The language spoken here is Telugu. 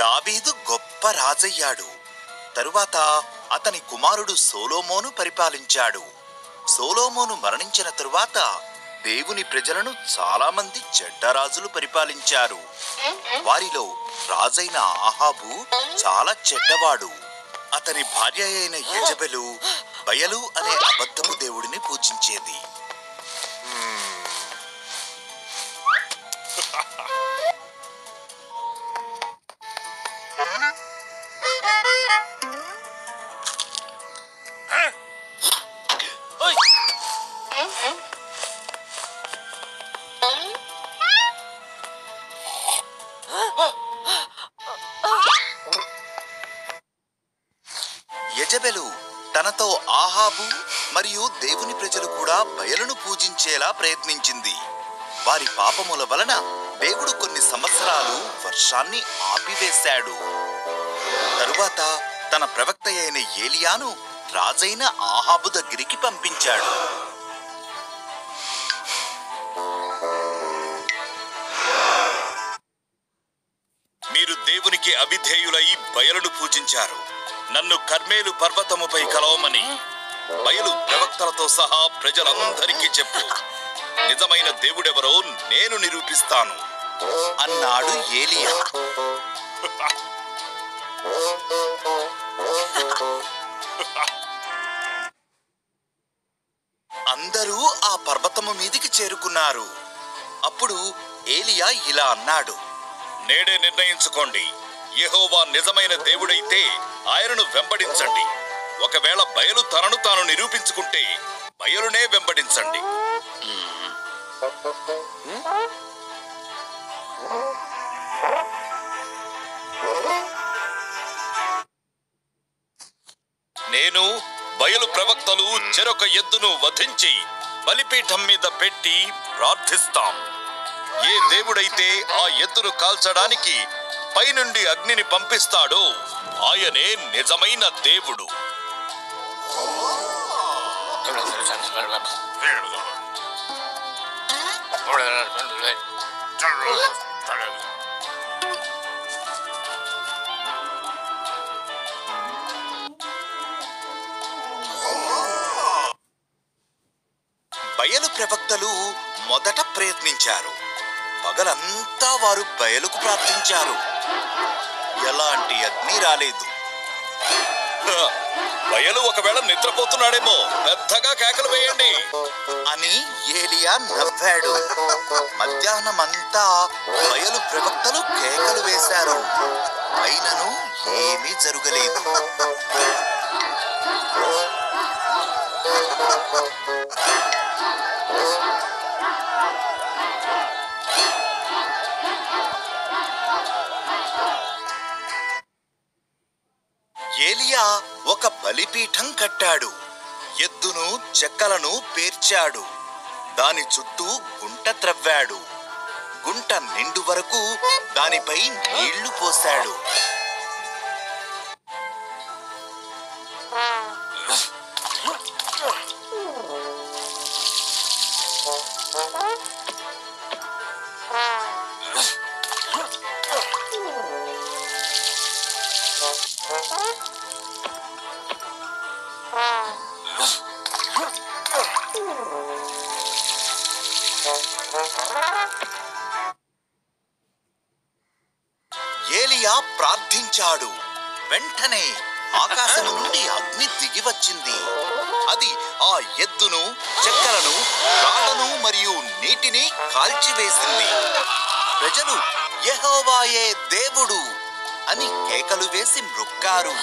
దావీదు గొప్ప రాజయ్యాడు. తరువాత అతని కుమారుడు సొలొమోను పరిపాలించాడు. సొలొమోను మరణించిన తరువాత దేవుని ప్రజలను చాలా మంది చెడ్డ రాజులు పరిపాలించారు. వారిలో రాజైన ఆహాబు చాలా చెడ్డవాడు. అతని భార్య అయిన యెజబెలు బయలు అనే అబద్ధపు దేవుడిని పూజించేది. యెజబెలు తనతో ఆహాబు మరియు దేవుని ప్రజలు కూడా బయలును పూజించేలా ప్రయత్నించింది. వారి పాపముల వలన దేవుడు కొన్ని సంవత్సరాలు వర్షాన్ని ఆపివేశాడు. తరువాత తన ప్రవక్త అయిన ఏలియాను రాజైన ఆహాబు దగ్గరికి పంపించాడు. మీరు దేవునికి అవిధేయులై బయలును పూజించారు. నన్ను కర్మేలు పర్వతముపై కలవమని బయలు ప్రవక్తలతో సహా ప్రజలందరికీ చెప్పు. నిజమైన దేవుడెవరో నేను నిరూపిస్తాను అన్నాడు ఏలియా. అందరూ ఆ పర్వతము మీదికి చేరుకున్నారు. అప్పుడు ఏలియా ఇలా అన్నాడు, నేడే నిర్ణయించుకోండి. యెహోవా నిజమైన దేవుడైతే ఆయనను వెంబడించండి. ఒకవేళ బయలు తనను తాను నిరూపించుకుంటే బయలునే వెంబడించండి. నేను బయలు ప్రవక్తలు చెరొక ఎద్దును వధించి బలిపీఠం మీద పెట్టి ప్రార్థిస్తాం. ఏ దేవుడైతే ఆ ఎద్దును కాల్చడానికి పైనుండి అగ్నిని పంపిస్తాడో ఆయనే నిజమైన దేవుడు. బయలు ప్రవక్తలు మొదట ప్రయత్నించారు. పగలంతా వారు బయలుకు ప్రార్థించారు. ఎలాంటి అగ్ని రాలేదు. బయలు ఒకవేళ నిద్రపోతున్నాడేమో, పెద్దగా కేకలు వేయండి అని ఏలియా నవ్వాడు. మధ్యాహ్నమంతా బయలు ప్రవక్తలు కేకలు వేశారు. అయినను ఏమీ జరగలేదు. ఏలియా ఒక బలిపీఠం కట్టాడు. ఎద్దును చెక్కలను పేర్చాడు. దాని చుట్టూ గుంట త్రవ్వాడు. గుంట నిండు వరకు దానిపై నీళ్లు పోశాడు. ఏలియా ప్రార్థించాడు. వెంటనే ఆకాశము నుండి అగ్ని దిగి వచ్చింది. అది ఆ ఎద్దును, చెక్కలను, రాళ్లను మరియు నీటిని కాల్చివేసింది. ప్రజలు యెహోవాయే దేవుడు అని కేకలు వేసి మ్రొక్కారు.